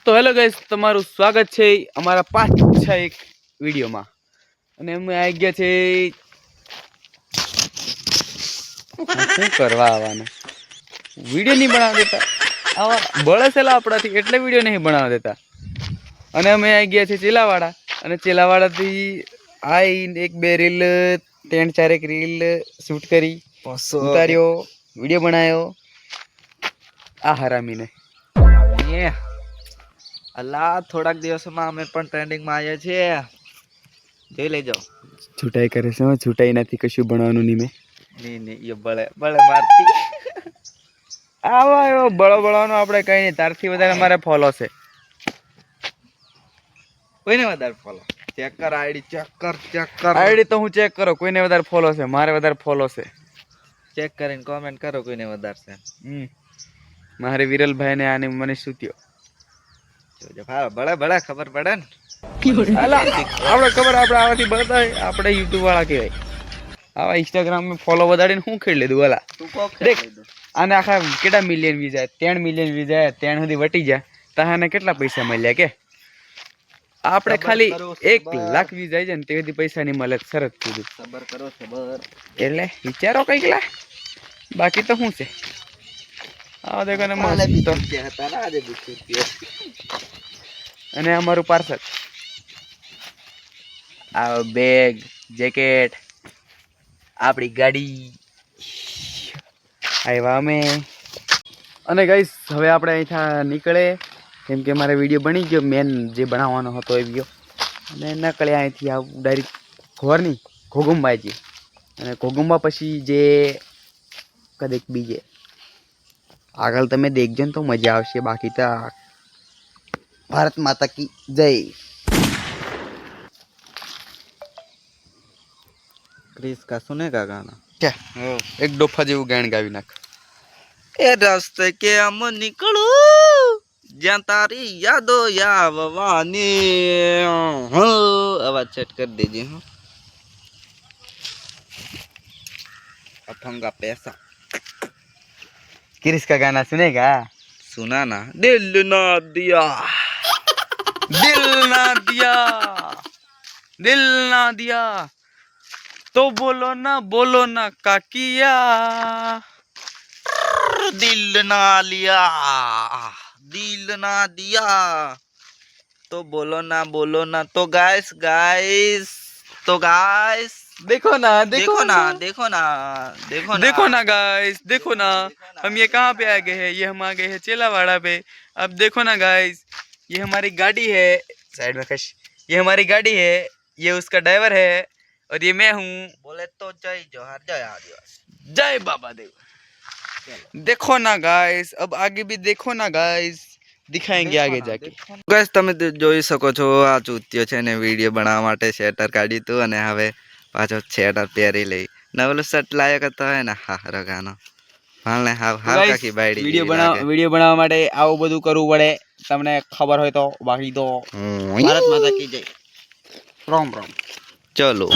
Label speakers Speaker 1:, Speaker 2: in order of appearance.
Speaker 1: તો hello guys, તમારું સ્વાગત છે અમારા પાછા એક વિડીયોમાં. અને અમે આવી ગયા છે શું કરવા આવવાના વિડીયો નહીં બનાવવા દેતા. આવા બળસેલા આપણાથી એટલે વિડીયો નહીં બનાવવા દેતા. અને અમે આવી ગયા છે ચેલાવાડા. અને ચેલાવાડાથી આવીને એક બે રીલ, ત્રણ ચારેક રીલ શૂટ કરી, ઉતાર્યો, વિડીયો બનાવ્યો. આ હરામીને
Speaker 2: અલ્લા થોડાક દિવસોમાં અમે પણ ટ્રેન્ડિંગમાં આવ્યા છીએ, જોઈ લેજો.
Speaker 1: છૂટાઈ કરે છે, છૂટાઈ નથી, કશું ભણવાનું નહીં. મેં
Speaker 2: નહીં એ બળે મારતી
Speaker 1: આવા એવો બળવાનો આપણે કઈ નહીં. તારથી વધારે મારે ફોલો છે.
Speaker 2: કોઈને વધારે ફોલો? ચેક કર આઈડી, ચેક કર
Speaker 1: આઈડી તો હું ચેક કરો, કોઈને વધારે ફોલો છે, મારે વધારે ફોલો છે.
Speaker 2: ચેક કરીને કોમેન્ટ કરો કોઈને વધારે છે.
Speaker 1: મારે વિરલભાઈ ને આને મને શું થયો
Speaker 2: બળે ખબર પડે ને.
Speaker 1: આપણે ખબર, આપણે આવાથી બળતા હોય, આપણે યુટ્યુબ વાળા કહેવાય. આવા ઇન્સ્ટાગ્રામ માં ફોલો વધારીને શું ખેડી લીધું વાલા. દેખ આને આખા કેટલા મિલિયન વ્યૂઝ જાય, 3 મિલિયન વ્યૂઝ જાય, 3 સુધી વટી જાય. તાને કેટલા પૈસા મળ્યા કે? આપણે ખાલી 1 લાખ વ્યૂઝ આવી જાય ને તે સુધી પૈસા નહીં મળે. શરત કીધું
Speaker 2: સબર કરો સબર.
Speaker 1: એટલે વિચારો કઈક લા, બાકી તો શું છે. આ દેખો ને મસ્ત અને અમારું પાર્સલ, આ બેગ, જેકેટ, આપણી ગાડી આવ્યા અમે. અને ગાઈસ હવે આપણે અહીંથી નીકળે, કેમ કે મારે વિડીયો બની ગયો, મેન જે બનાવવાનો હતો એ ગયો. અને નીકળ્યા અહીંથી ડાયરેક્ટ ઘોરની ઘોગુંબાજી. અને ઘોગુંબા પછી જે કદેક બીજે આગળ તમે દેખજો ને તો મજા આવશે. બાકી તો ભારત માતા કી જય.
Speaker 2: क्रिस का सुनेगा गाना
Speaker 1: क्या? एक डोफा जेवुं गाण गावी नाख.
Speaker 2: ए रास्ते के हम निकलूं જ્યાં તારી યાદો આવવાની. आवाज सेट कर दीजिए. अफंगा पैसा.
Speaker 1: क्रिस का गाना सुनेगा?
Speaker 2: सुना ना. दिल ना दिया,
Speaker 1: दिल ना दिया, दिल ना दिया तो बोलो ना काकिया.
Speaker 2: दिल ना लिया, दिल ना दिया तो बोलो ना. तो गाइस
Speaker 1: देखो ना
Speaker 2: देखो ना
Speaker 1: गाइस, देखो ना हम ये कहाँ पे आ गए हैं. ये हम आ गए हैं चेलावाड़ा पे. अब देखो ना गाइस, ये हमारी गाड़ी है. साइड में खश. ये हमारी गाड़ी है, ये उसका ड्राइवर है और ये मैं हूँ.
Speaker 2: बोले तो जय जोहार, जय आदिवासी,
Speaker 1: जय बाबा देव. देखो ना गाइस, अब आगे भी देखो ना गाइस, दिखाएंगे आगे जाके.
Speaker 2: ગાઈસ તમે જોઈ શકો છો, આ ચૂત્યો છે ને વિડીયો બનાવવા માટે શેટર કાઢ્યું હતું અને હવે પાછો શેટર પહેરી લઈ. નવલો શર્ટ લાયક હતો હે ને હારો ગાનો હાલને હાવ કાકી બાયડી.
Speaker 1: વિડીયો બનાવવા માટે આવું બધું કરવું પડે, તમને ખબર હોય તો. બાકી તો ભારત માતા કી જય. રામ રામ.
Speaker 2: ચલો.